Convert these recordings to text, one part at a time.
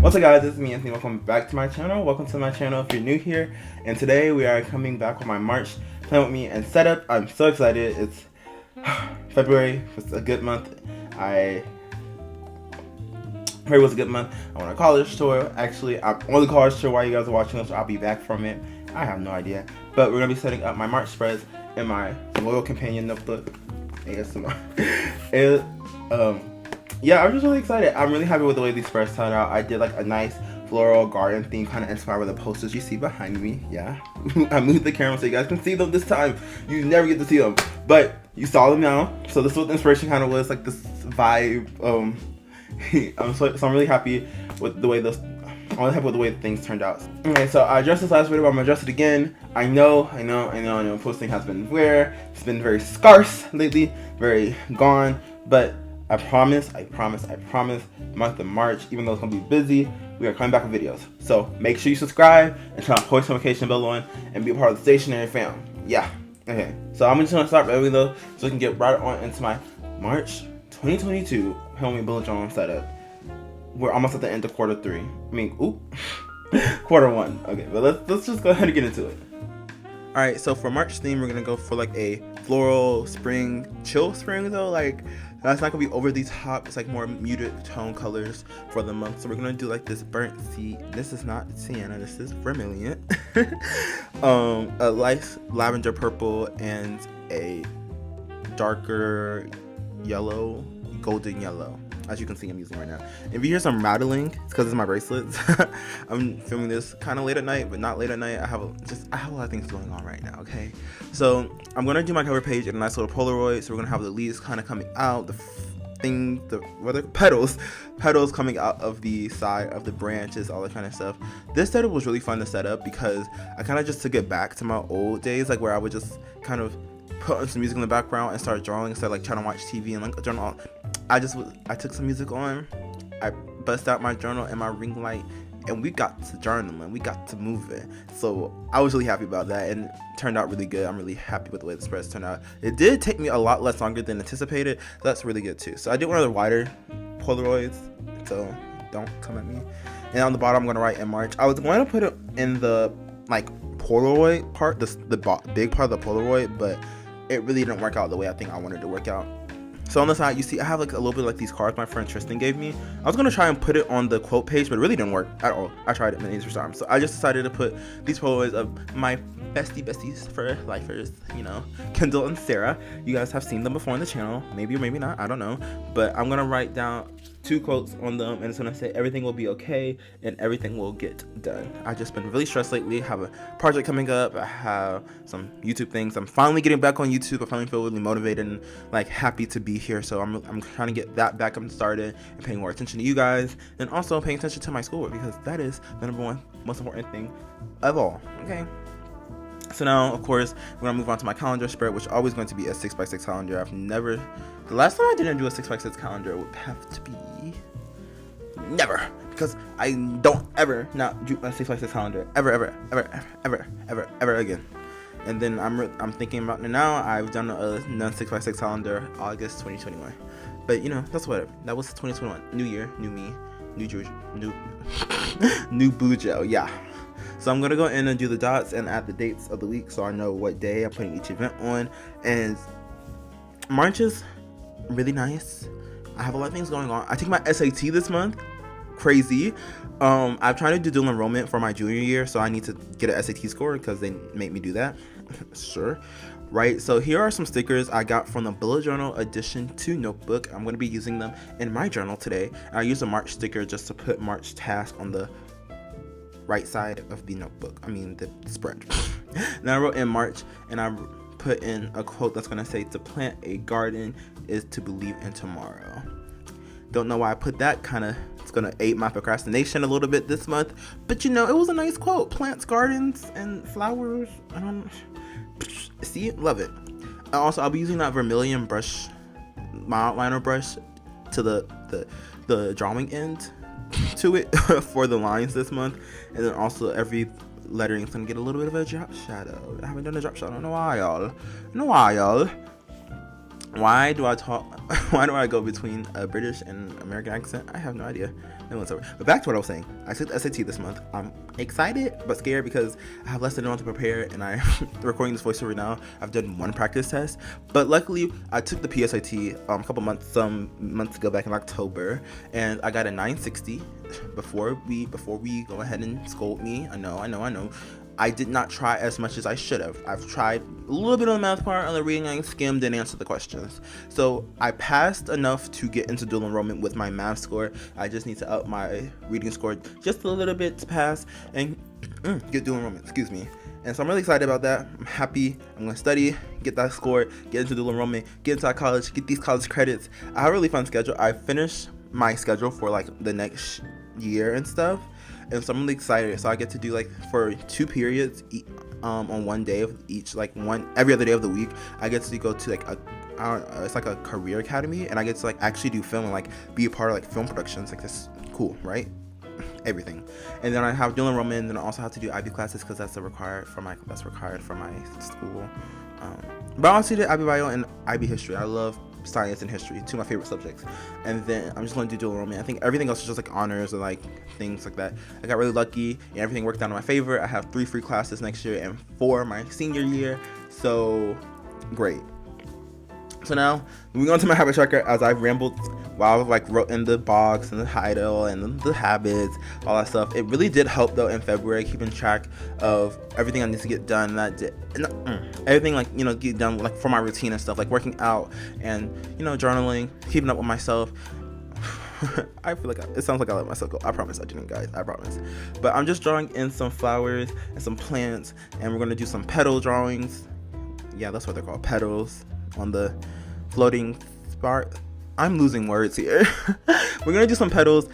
What's up guys, it's me Anthony. Welcome back to my channel. Welcome to my channel if you're new here. And today we are coming back with my March Plan With Me and setup. I'm so excited. It's February. It's a good month. February was a good month. I went on a college tour. Actually, I'm on the college tour while you guys are watching this. I'll be back from it. I have no idea. But we're going to be setting up my March spreads in my Loyal Companion notebook. ASMR. Yeah, I'm just really excited. I'm really happy with the way these spreads turned out. I did like a nice floral garden theme, kind of inspired by the posters you see behind me. Yeah, I moved the camera so you guys can see them this time. You never get to see them, but you saw them now. So this is what the inspiration kind of was, like this vibe. So I'm really happy with the way those. I'm really happy with the way things turned out. Okay, so I addressed this last video, but I'm gonna address it again. I know. Posting has been rare. It's been very scarce lately, very gone, but I promise, month of March, even though it's gonna be busy, we are coming back with videos. So make sure you subscribe and turn on post notification bell on and be a part of the stationary fam. Yeah. Okay. So I'm just gonna start early though, so we can get right on into my March 2022 Homie Bullet Journal setup. We're almost at the end of quarter 3. Quarter 1. Okay, but let's just go ahead and get into it. Alright, so for March theme, we're gonna go for like a floral spring, chill spring though. Like that's not gonna be over the top. It's like more muted tone colors for the month. So we're gonna do like this burnt sea. This is not sienna. This is vermilion. A light lavender purple and a darker yellow, golden yellow. As you can see, I'm using right now. If you hear some rattling, it's because it's my bracelets. I'm filming this kind of late at night, but not late at night. I have a lot of things going on right now. Okay, so I'm gonna do my cover page in a nice little Polaroid. So we're gonna have the leaves kind of coming out, petals coming out of the side of the branches, all that kind of stuff. This setup was really fun to set up because I kind of just took it back to my old days, like where I would just kind of put on some music in the background and start drawing instead of like trying to watch TV and like journal. I took some music on, I bust out my journal and my ring light, and we got to journaling, we got to moving. So I was really happy about that, and it turned out really good. I'm really happy with the way the spreads turned out. It did take me a lot less longer than anticipated, so that's really good too. So I did one of the wider Polaroids, so don't come at me. And on the bottom, I'm going to write in March. I was going to put it in the like Polaroid part, the big part of the Polaroid, but it really didn't work out the way I think I wanted it to work out. So on the side, you see I have like a little bit like these cards my friend Tristan gave me. I was gonna try and put it on the quote page, but it really didn't work at all. I tried it many times. So I just decided to put these Polaroids of my besties for lifers, Kendall and Sarah. You guys have seen them before on the channel, maybe or maybe not, I don't know. But I'm gonna write down 2 quotes on them, and it's gonna say everything will be okay and everything will get done. I've just been really stressed lately. I have a project coming up. I have some YouTube things. I'm finally getting back on YouTube. I finally feel really motivated and like happy to be here. So I'm trying to get that back up started and paying more attention to you guys, and also paying attention to my schoolwork, because that is the number one most important thing of all. Okay. So now, of course, we're gonna move on to my calendar spread, which is always going to be a 6x6 calendar. The last time I didn't do a 6x6 calendar would have to be never, because I don't ever not do a 6x6 calendar ever again. And then I'm thinking about it now. I've done a non 6x6 calendar August 2021, but that's whatever. That was 2021. New year, new me, new Bujo. Yeah. So I'm gonna go in and do the dots and add the dates of the week, so I know what day I'm putting each event on. And March is really nice. I have a lot of things going on. I take my SAT this month. Crazy. I'm trying to do dual enrollment for my junior year, so I need to get an SAT score because they make me do that. Sure. Right, so here are some stickers I got from the Bullet Journal Edition 2 notebook. I'm going to be using them in my journal today. I use a March sticker just to put March task on the right side of the notebook. The spread. Then I wrote in March, and I put in a quote that's going to say, to plant a garden is to believe in tomorrow. Don't know why I put that. It's going to aid my procrastination a little bit this month, but it was a nice quote. Plants, gardens, and flowers. See, love it. And also, I'll be using that vermilion brush, my outliner brush, to the drawing end to it for the lines this month. And then also every lettering is gonna get a little bit of a drop shadow. I haven't done a drop shadow in a while. Why do I talk Why do I go between a British and American accent? I have no idea. No one's over. But back to what I was saying. I took the SAT this month. I'm excited but scared because I have less than a month to prepare, and I'm recording this voiceover now. I've done one practice test, but luckily I took the PSAT a couple months ago, back in October, and I got a 960. Before we go ahead and scold me, I know. I did not try as much as I should have. I've tried a little bit on the math part, on the reading I skimmed and answered the questions. So I passed enough to get into dual enrollment with my math score. I just need to up my reading score just a little bit to pass and get dual enrollment, excuse me. And so I'm really excited about that. I'm happy. I'm going to study, get that score, get into dual enrollment, get into college, get these college credits. I have a really fun schedule. I finished my schedule for like the next year and stuff. And so I'm really excited. So I get to do like for 2 periods on one day of each, like every other day of the week. I get to go to like it's like a career academy, and I get to like actually do film and like be a part of like film productions. Like, this cool, right? Everything. And then I have dual enrollment, and then I also have to do IB classes because that's required for my school. But I also did IB Bio and IB History. I love science and history, 2 of my favorite subjects. And then I'm just going to do dual enrollment. I think everything else is just like honors and like things like that. I got really lucky and everything worked out in my favor. I have 3 free classes next year and 4 my senior year. So great. So now moving on to my habit tracker, as I've rambled while I like wrote in the box and the title and the habits, all that stuff. It really did help though in February, keeping track of everything I need to get done that day. Everything like, get done like for my routine and stuff, like working out and, journaling, keeping up with myself. I feel like it sounds like I let myself go. I promise I didn't, guys. I promise. But I'm just drawing in some flowers and some plants, and we're going to do some petal drawings. Yeah, that's what they're called, petals on the floating spark. I'm losing words here. We're gonna do some petals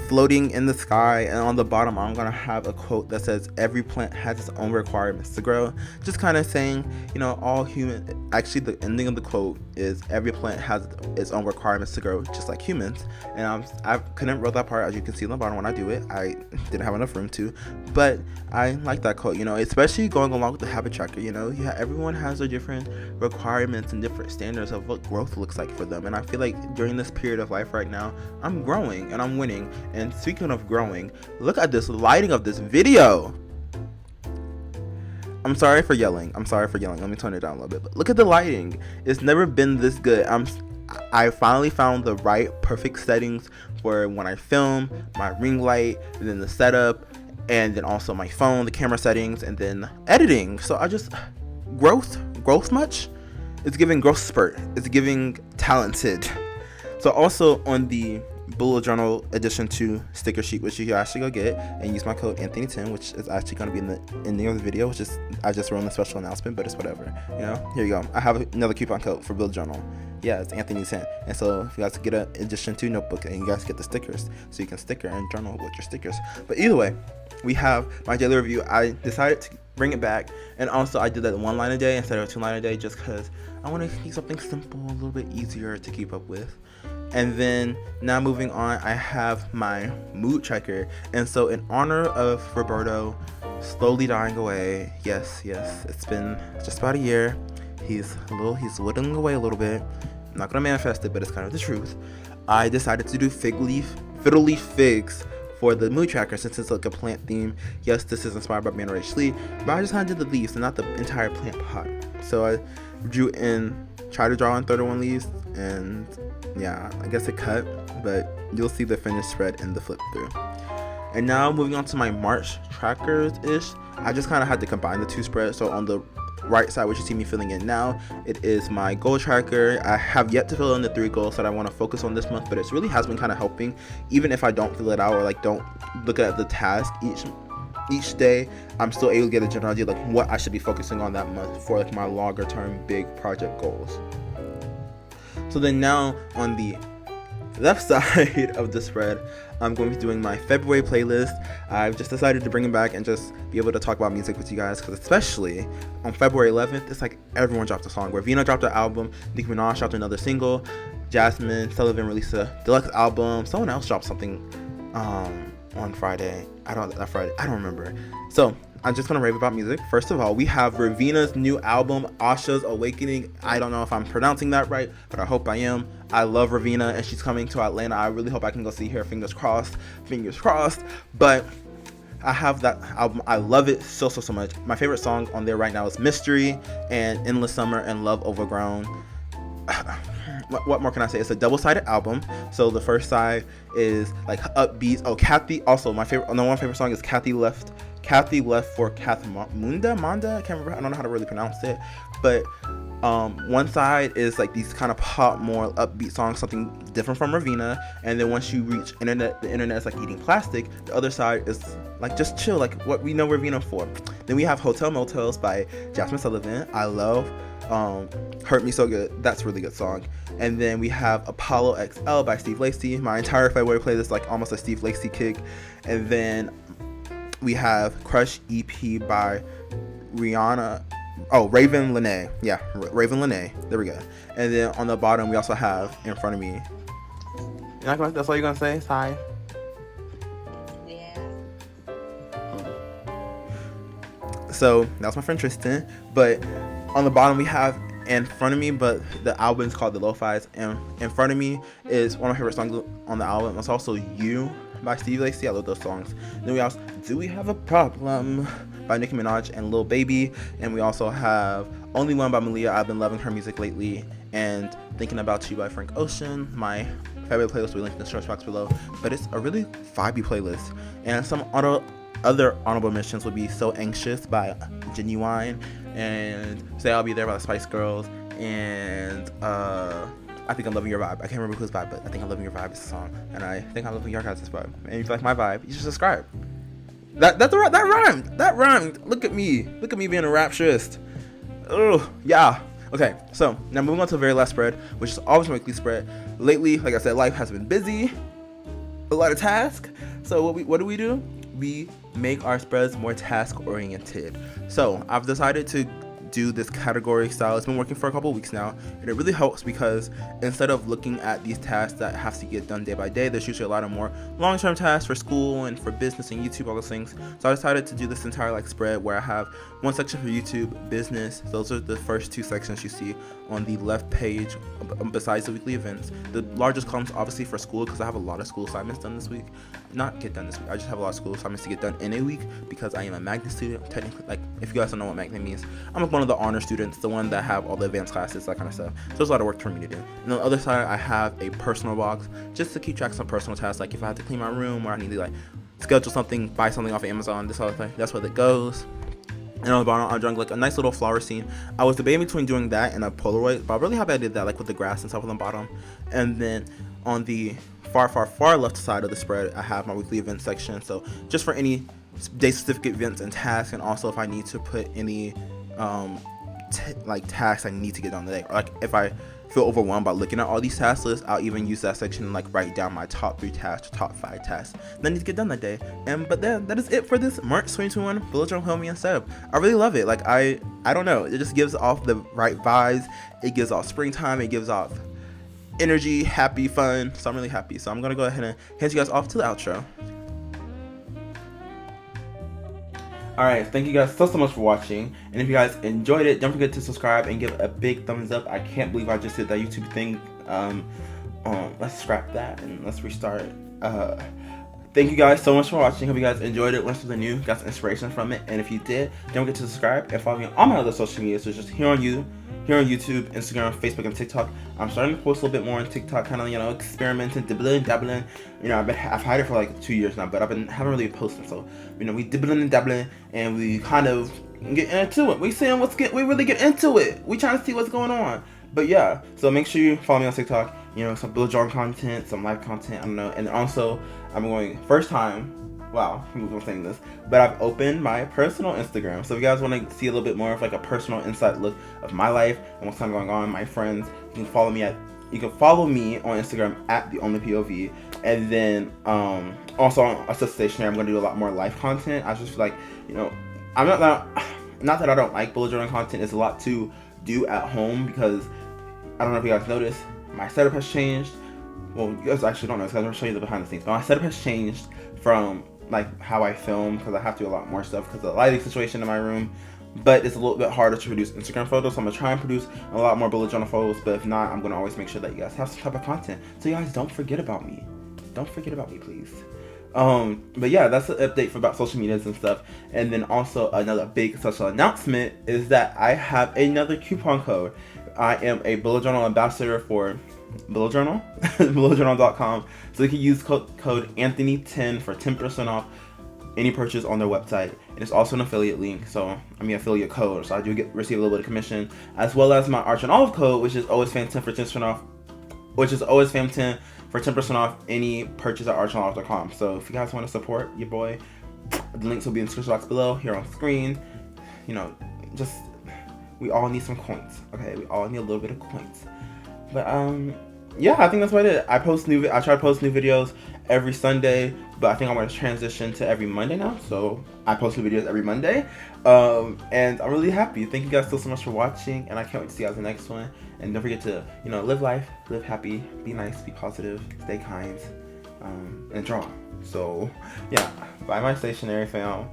floating in the sky, and on the bottom I'm gonna have a quote that says every plant has its own requirements to grow, just kind of saying, all human, actually the ending of the quote is every plant has its own requirements to grow, just like humans. And I couldn't write that part, as you can see on the bottom when I do it. I didn't have enough room to, but I like that quote, especially going along with the habit tracker. Everyone has their different requirements and different standards of what growth looks like for them, and I feel like during this period of life right now, I'm growing and I'm winning. And speaking of growing, look at this lighting of this video. I'm sorry for yelling. Let me turn it down a little bit. But look at the lighting. It's never been this good. I finally found the right perfect settings for when I film, my ring light, and then the setup, and then also my phone, the camera settings, and then editing. So I just growth much. It's giving growth spurt. It's giving talented. So also on the bullet journal edition 2 sticker sheet, which you can actually go get and use my code Anthony10, which is actually going to be in the ending of the video, which is I just wrote in the special announcement, but it's whatever. Here you go. I have another coupon code for bullet journal. Yeah, it's Anthony10. And so if you guys get an edition 2 notebook, and you guys get the stickers, so you can sticker and journal with your stickers. But either way, we have my daily review. I decided to bring it back, and also I did that 1 line a day instead of 2 line a day, just because I want to keep something simple, a little bit easier to keep up with. And then now moving on, I have my mood checker. And so in honor of Roberto slowly dying away, yes, it's been just about a year. He's whittling away a little bit. I'm not gonna manifest it, but it's kind of the truth. I decided to do fiddle leaf figs for the mood tracker, since it's like a plant theme. Yes, this is inspired by Manor H. Lee, but I just kind of did the leaves and not the entire plant pot. So I tried to draw in 31 leaves, and yeah, I guess it cut, but you'll see the finished spread in the flip through. And now moving on to my March trackers-ish, I just kind of had to combine the 2 spreads. So on the right side, which you see me filling in now, it is my goal tracker. I have yet to fill in the 3 goals that I want to focus on this month, but it really has been kind of helping, even if I don't fill it out or like don't look at the task each day. I'm still able to get a general idea like what I should be focusing on that month for like my longer term big project goals. So then now on the left side of the spread, I'm going to be doing my February playlist. I've just decided to bring it back and just be able to talk about music with you guys, because especially on February 11th, it's like everyone dropped a song. Ravina dropped an album, Nicki Minaj dropped another single, Jasmine Sullivan released a deluxe album, someone else dropped something on Friday. I don't remember. So I'm just gonna rave about music. First of all, we have Ravina's new album, Asha's Awakening. I don't know if I'm pronouncing that right, but I hope I am. I love Ravina, and she's coming to Atlanta. I really hope I can go see her. Fingers crossed. Fingers crossed. But I have that album. I love it so much. My favorite song on there right now is Mystery and Endless Summer and Love Overgrown. What more can I say? It's a double-sided album. So the first side is like upbeat. Oh, Kathy. Also, my favorite song is Kathy Left for Manda. I can't remember. I don't know how to really pronounce it. But one side is like these kind of pop, more upbeat songs, something different from Ravina. And then once you reach the internet is like eating plastic. The other side is like just chill, like what we know Ravina for. Then we have Hotel Motels by Jasmine Sullivan. I love Hurt Me So Good. That's a really good song. And then we have Apollo XL by Steve Lacy. My entire February playlist like almost a Steve Lacy kick. And then we have Crush EP by Rihanna. Oh, Raven Lene. Yeah, Raven Lene. There we go. And then on the bottom, we also have In Front of Me. That's all you're going to say? Hi. Yeah. So, that's my friend Tristan. But on the bottom, we have In Front of Me, but the album is called The Lo-Fi's. And In Front of Me is one of my favorite songs on the album. It's also You by Steve Lacy. I love those songs. Then we also Do We Have a Problem by Nicki Minaj and Lil Baby. And we also have Only One by Malia. I've been loving her music lately. And Thinking About You by Frank Ocean. My favorite playlist will be linked in the search box below. But it's a really vibey playlist. And some other honorable mentions would be So Anxious by Genuine. And Say I'll Be There by the Spice Girls. And I Think I'm Loving Your Vibe. I can't remember whose vibe, but I Think I'm Loving Your Vibe is the song. And I think I'm loving your guys' vibe. And if you like my vibe, you should subscribe. That rhymed. Look at me being a rapturist. Oh yeah. Okay, so now moving on to the very last spread, which is always my weekly spread. Lately, like I said, life has been busy, a lot of tasks. So what do? We make our spreads more task oriented. So I've decided to do this category style. It's been working for a couple weeks now, and it really helps because instead of looking at these tasks that have to get done day by day, there's usually a lot of more long-term tasks for school and for business and YouTube, all those things. So I decided to do this entire like spread where I have one section for YouTube, business. Those are the first two sections you see on the left page besides the weekly events. The largest columns obviously for school because I have a lot of school assignments done this week. Not get done this week. I just have a lot of school assignments to get done in a week because I am a magnet student. Technically, like if you guys don't know what magnet means, I'm one of the honor students, the one that have all the advanced classes, that kind of stuff. So there's a lot of work for me to do. And on the other side, I have a personal box just to keep track of some personal tasks, like if I have to clean my room or I need to like schedule something, buy something off of Amazon, this other thing. That's where it goes. And on the bottom, I'm drawing like a nice little flower scene. I was debating between doing that and a Polaroid, but I'm really happy I did that, like with the grass and stuff on the bottom. And then on the far left side of the spread, I have my weekly event section. So just for any day-specific events and tasks, and also if I need to put any tasks I need to get done today, or like if I feel overwhelmed by looking at all these task lists, I'll even use that section and like write down my top 3 tasks, top 5 tasks that I need to get done that day. But then that is it for this March 2021 Bullet Journal Homie and Seb. I really love it. Like I don't know, it just gives off the right vibes. It gives off springtime. It gives off energy, happy, fun. So I'm really happy. So I'm gonna go ahead and hand you guys off to the outro. Alright, thank you guys so much for watching, and if you guys enjoyed it, don't forget to subscribe and give a big thumbs up. I can't believe I just did that YouTube thing. Let's scrap that and let's restart. Thank you guys so much for watching. Hope you guys enjoyed it, learned something new, got some inspiration from it, and if you did, don't forget to subscribe and follow me on all my other social media, so just here on YouTube, Instagram, Facebook, and TikTok. I'm starting to post a little bit more on TikTok, kind of, experimenting, dabbling. I've had it for like 2 years now, but haven't really posted. So, we dibbling and dabbling, and we kind of get into it. We really get into it. We trying to see what's going on. But yeah, so make sure you follow me on TikTok. Some Bill John content, some live content. I don't know, and also I'm going first time. Wow, I'm saying this, but I've opened my personal Instagram. So if you guys want to see a little bit more of like a personal inside look of my life and what's kind of going on, my friends, you can follow me on Instagram at the only POV. And then also on Assist Stationery, I'm going to do a lot more life content. I just feel like, I'm not that I don't like bullet journal content. It's a lot to do at home because I don't know if you guys noticed, my setup has changed. Well, you guys actually don't know because I'm going to show you the behind the scenes. But my setup has changed from like how I film, because I have to do a lot more stuff because of the lighting situation in my room. But it's a little bit harder to produce Instagram photos, so I'm gonna try and produce a lot more bullet journal photos. But if not, I'm gonna always make sure that you guys have some type of content. So you guys don't forget about me. Don't forget about me, please. But yeah, that's the update for about social medias and stuff. And then also another big social announcement is that I have another coupon code. I am a bullet journal ambassador for Bullet Journal, bulletjournal.com. So you can use code Anthony10 for 10% off any purchase on their website. And it's also an affiliate link, affiliate code. So I do receive a little bit of commission, as well as my Arch and Olive code, which is always fam10 for 10% off. Which is always fam10 for 10% off any purchase at archandolive.com. So if you guys want to support your boy, the links will be in the description box below, here on screen. You know, just we all need some coins. Okay, we all need a little bit of coins. But yeah, I think that's what I did. I try to post new videos every Sunday, but I think I'm going to transition to every Monday now. So I post new videos every Monday, and I'm really happy. Thank you guys so much for watching, and I can't wait to see you guys in the next one. And don't forget to, live life, live happy, be nice, be positive, stay kind, and draw. So yeah, buy my stationery, fam.